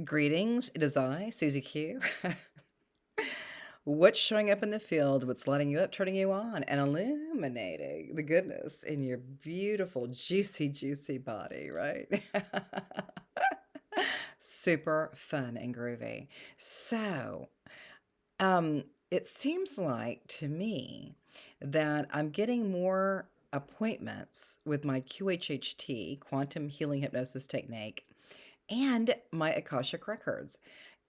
Greetings, it is I, Susie Q. What's showing up in the field? What's lighting you up, turning you on, and illuminating the goodness in your beautiful, juicy, juicy body, right? Super fun and groovy. So, it seems like to me that I'm getting more appointments with my QHHT, quantum healing hypnosis technique, and my Akashic records.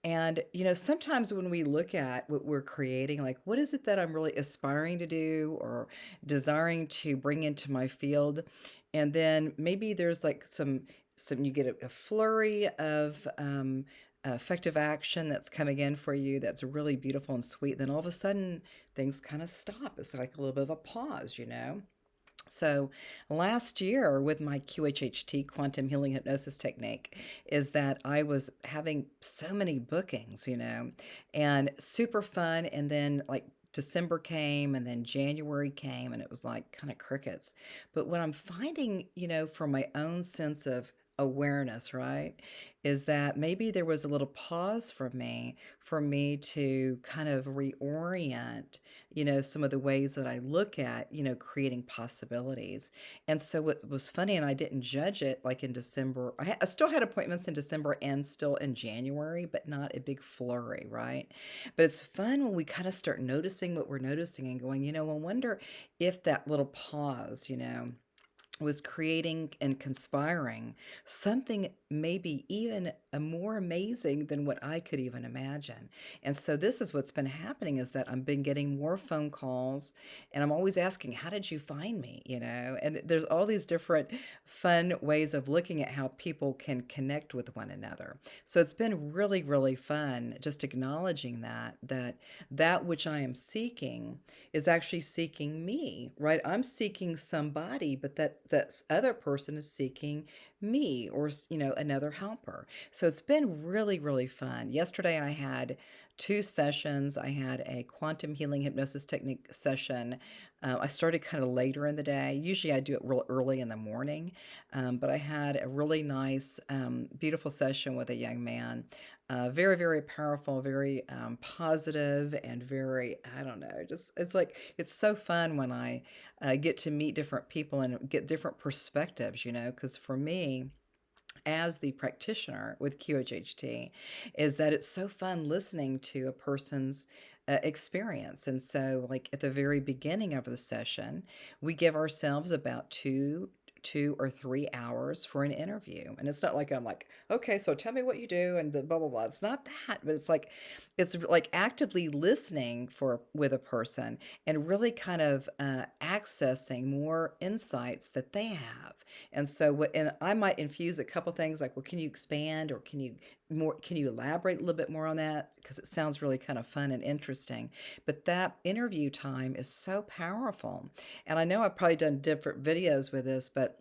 And, sometimes when we look at what we're creating, like, what is it that I'm really aspiring to do or desiring to bring into my field? And then maybe there's like you get a flurry of effective action that's coming in for you that's really beautiful and sweet. Then all of a sudden, things kind of stop. It's like a little bit of a pause. So last year with my QHHT quantum healing hypnosis technique is that I was having so many bookings, and super fun. And then like December came and then January came and it was like kind of crickets. But what I'm finding, from my own sense of awareness, right, is that maybe there was a little pause for me to kind of reorient, some of the ways that I look at, creating possibilities. And so what was funny, and I didn't judge it like in December, I still had appointments in December and still in January, but not a big flurry, right? But it's fun when we kind of start noticing what we're noticing and going, I wonder if that little pause, was creating and conspiring something maybe even a more amazing than what I could even imagine. And so this is what's been happening is that I've been getting more phone calls and I'm always asking, how did you find me? And there's all these different fun ways of looking at how people can connect with one another. So it's been really, really fun just acknowledging that which I am seeking is actually seeking me, right? I'm seeking somebody, but that other person is seeking me or another helper. So it's been really, really fun. Yesterday I had two sessions. I had a quantum healing hypnosis technique session. I started kind of later in the day. Usually I do it real early in the morning, but I had a really nice, beautiful session with a young man. Very, very powerful, very positive, and very, I don't know, just it's like it's so fun when I get to meet different people and get different perspectives, because for me, as the practitioner with QHHT is that it's so fun listening to a person's experience. And so, like at the very beginning of the session, we give ourselves about 2 or 3 hours for an interview. And it's not like I'm like, okay, so tell me what you do and blah blah blah. It's not that, but it's like actively listening for with a person and really kind of accessing more insights that they have. And so what and I might infuse a couple things like, well, can you expand or can you elaborate a little bit more on that? Because it sounds really kind of fun and interesting. But that interview time is so powerful. And I know I've probably done different videos with this, but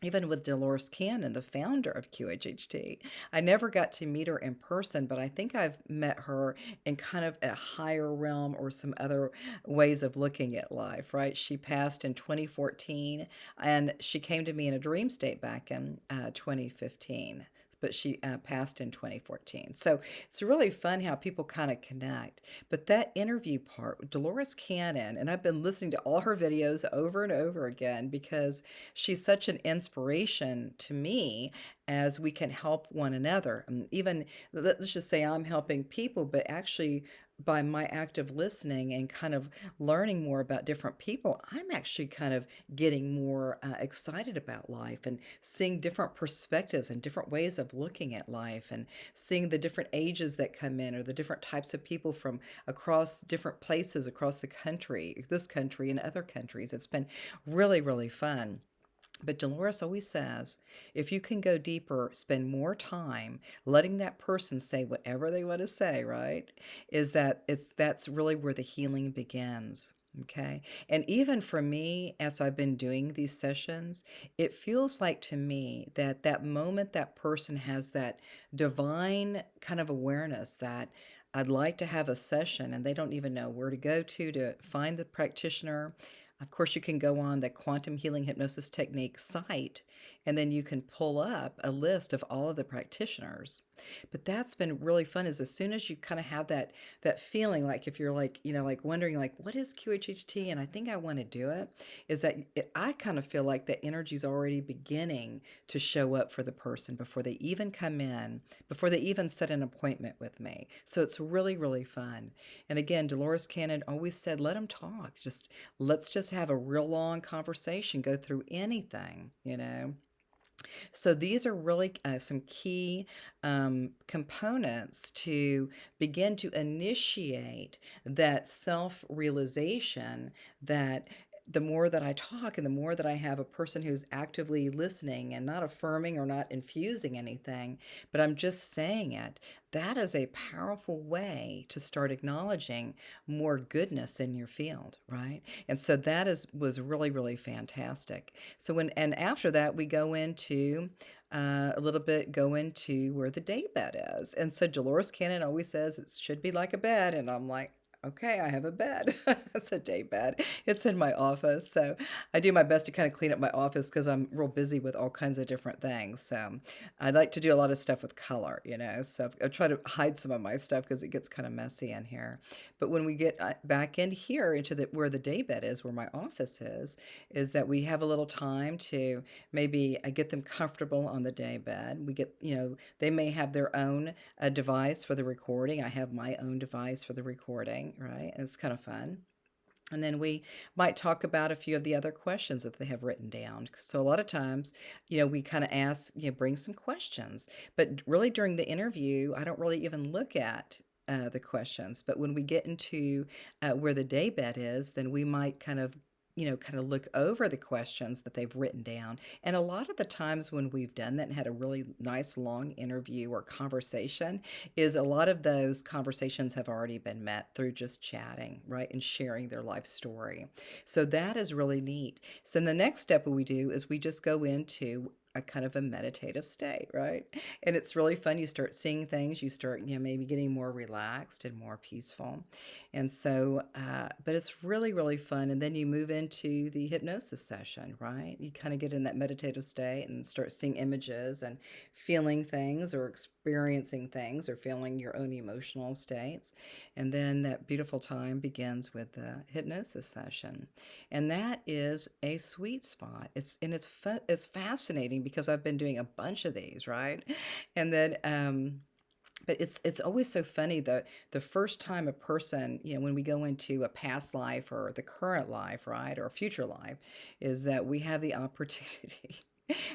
even with Dolores Cannon, the founder of QHHT, I never got to meet her in person, but I think I've met her in kind of a higher realm or some other ways of looking at life, right? She passed in 2014 and she came to me in a dream state back in 2015. But she passed in 2014. So it's really fun how people kind of connect. But that interview part with Dolores Cannon, and I've been listening to all her videos over and over again because she's such an inspiration to me as we can help one another. Even let's just say I'm helping people, but actually by my active listening and kind of learning more about different people, I'm actually kind of getting more excited about life and seeing different perspectives and different ways of looking at life and seeing the different ages that come in or the different types of people from across different places across the country, this country and other countries. It's been really, really fun. But Dolores always says, if you can go deeper, spend more time letting that person say whatever they want to say, right? That's really where the healing begins. Okay. And even for me, as I've been doing these sessions, it feels like to me that that moment that person has that divine kind of awareness that I'd like to have a session and they don't even know where to go to find the practitioner. Of course, you can go on the Quantum Healing Hypnosis Technique site and then you can pull up a list of all of the practitioners. But that's been really fun is as soon as you kind of have that feeling, like if you're like, like wondering like what is QHHT and I think I want to do it, is that I kind of feel like the energy's already beginning to show up for the person before they even come in, before they even set an appointment with me. So it's really, really fun. And again, Dolores Cannon always said, let them talk. Let's just have a real long conversation, go through anything. So these are really some key components to begin to initiate that self realization that the more that I talk and the more that I have a person who's actively listening and not affirming or not infusing anything, but I'm just saying it, that is a powerful way to start acknowledging more goodness in your field, right? And so that is was really, really fantastic. So and after that we go into a little bit go into where the day bed is. And so Dolores Cannon always says it should be like a bed. And I'm like, okay, I have a bed. It's a day bed. It's in my office. So I do my best to kind of clean up my office because I'm real busy with all kinds of different things. So I like to do a lot of stuff with color. So I try to hide some of my stuff because it gets kind of messy in here. But when we get back in here into where the day bed is, where my office is that we have a little time to maybe get them comfortable on the day bed. They may have their own device for the recording. I have my own device for the recording, right? And it's kind of fun. And then we might talk about a few of the other questions that they have written down. So a lot of times, we kind of ask, bring some questions. But really during the interview, I don't really even look at the questions. But when we get into where the day bed is, then we might kind of look over the questions that they've written down. And a lot of the times when we've done that and had a really nice long interview or conversation, is a lot of those conversations have already been met through just chatting, right? And sharing their life story. So that is really neat. So then the next step we do is we just go into a kind of a meditative state, right? And it's really fun. You start seeing things, you start, maybe getting more relaxed and more peaceful. And so, but it's really, really fun. And then you move into the hypnosis session, right? You kind of get in that meditative state and start seeing images and feeling things or experiencing things or feeling your own emotional states. And then that beautiful time begins with the hypnosis session. And that is a sweet spot. It's fascinating because I've been doing a bunch of these, right? And then but it's always so funny the first time a person, when we go into a past life or the current life, right, or a future life, is that we have the opportunity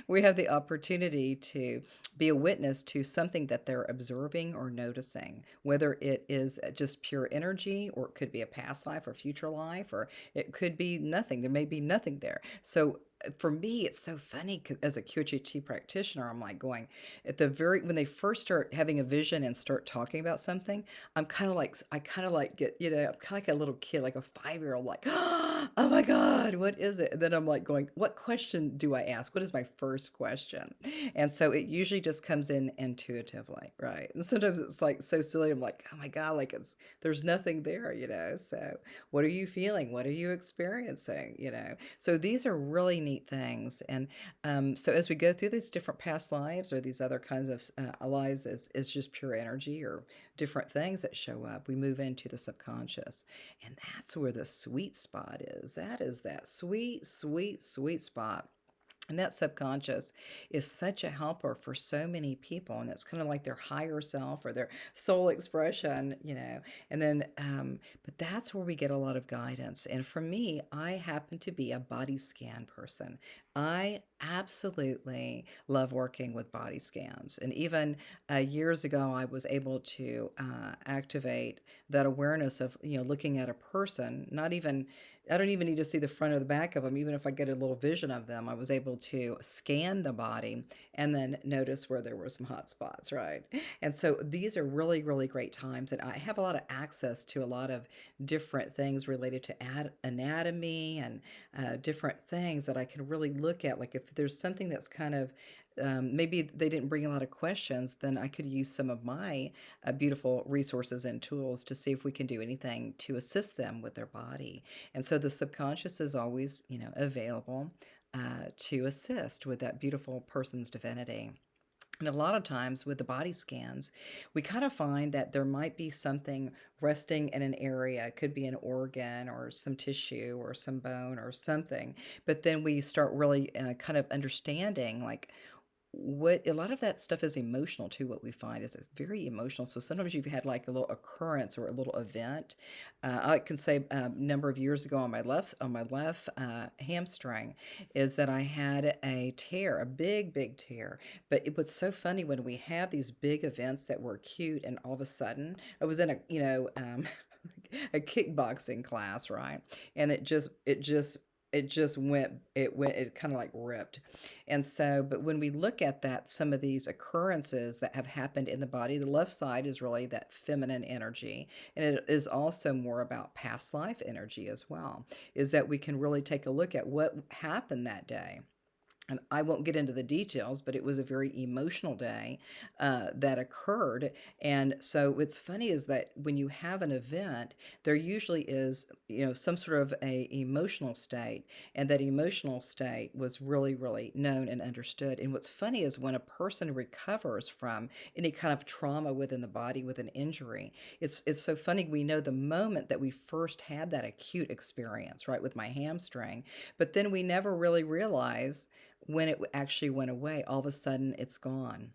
we have the opportunity to be a witness to something that they're observing or noticing, whether it is just pure energy, or it could be a past life or future life, or it could be nothing. There may be nothing there. So for me, it's so funny as a QHHT practitioner, I'm like going when they first start having a vision and start talking about something, I kind of like I'm kind of like a little kid, like a 5-year-old, like, oh my God, what is it? And then I'm like going, what question do I ask? What is my first question? And so it usually just comes in intuitively, right? And sometimes it's like so silly. I'm like, oh my God, like there's nothing there. So what are you feeling? What are you experiencing? So these are really neat things. And so as we go through these different past lives or these other kinds of lives as just pure energy or different things that show up, we move into the subconscious. And that's where the sweet spot is. That is that sweet, sweet, sweet spot. And that subconscious is such a helper for so many people. And it's kind of like their higher self or their soul expression. And then, but that's where we get a lot of guidance. And for me, I happen to be a body scan person. I absolutely love working with body scans. And even years ago, I was able to activate that awareness of, looking at a person, I don't even need to see the front or the back of them. Even if I get a little vision of them, I was able to scan the body and then notice where there were some hot spots, right? And so these are really, really great times. And I have a lot of access to a lot of different things related to anatomy and different things that I can really look at. Like if there's something that's kind of maybe they didn't bring a lot of questions, then I could use some of my beautiful resources and tools to see if we can do anything to assist them with their body. And so the subconscious is always, available. to assist with that beautiful person's divinity. And a lot of times with the body scans, we kind of find that there might be something resting in an area. It could be an organ or some tissue or some bone or something. But then we start really kind of understanding, like, what a lot of that stuff is emotional too. What we find is it's very emotional. So sometimes you've had like a little occurrence or a little event. I can say a number of years ago on my left hamstring, is that I had a tear, a big tear. But it was so funny when we have these big events that were acute, and all of a sudden I was in a a kickboxing class, right? And it kind of like ripped. And so, but when we look at that, some of these occurrences that have happened in the body, the left side is really that feminine energy. And it is also more about past life energy as well, is that we can really take a look at what happened that day. And I won't get into the details, but it was a very emotional day that occurred. And so what's funny is that when you have an event, there usually is, some sort of a emotional state, and that emotional state was really, really known and understood. And what's funny is when a person recovers from any kind of trauma within the body with an injury, it's so funny. We know the moment that we first had that acute experience, right, with my hamstring, but then we never really realize when it actually went away. All of a sudden it's gone.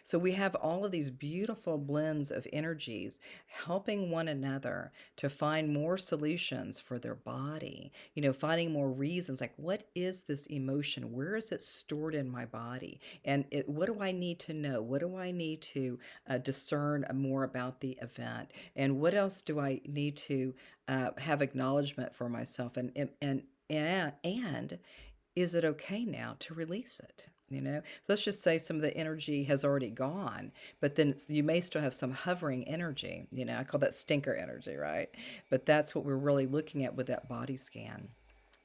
So we have all of these beautiful blends of energies helping one another to find more solutions for their body, finding more reasons, like, what is this emotion, where is it stored in my body, and what do I need to know, what do I need to discern more about the event, and what else do I need to have acknowledgement for myself, and is it okay now to release it? Let's just say some of the energy has already gone, but then you may still have some hovering energy. I call that stinker energy, right? But that's what we're really looking at with that body scan.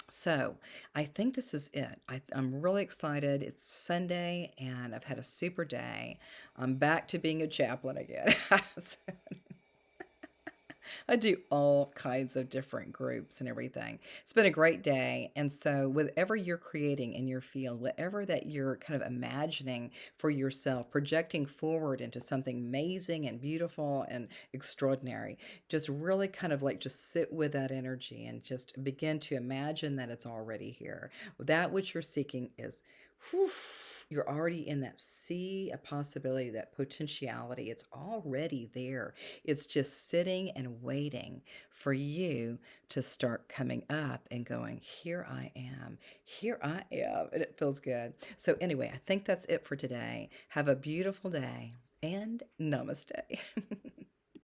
So I think this is it. I'm really excited. It's Sunday and I've had a super day. I'm back to being a chaplain again. I do all kinds of different groups and everything. It's been a great day. And so, whatever you're creating in your field, whatever that you're kind of imagining for yourself, projecting forward into something amazing and beautiful and extraordinary, just really kind of like just sit with that energy and just begin to imagine that it's already here. That which you're seeking is. Whew, you're already in that sea of possibility, that potentiality. It's already there. It's just sitting and waiting for you to start coming up and going, here I am, here I am. And it feels good. So, anyway, I think that's it for today. Have a beautiful day and namaste.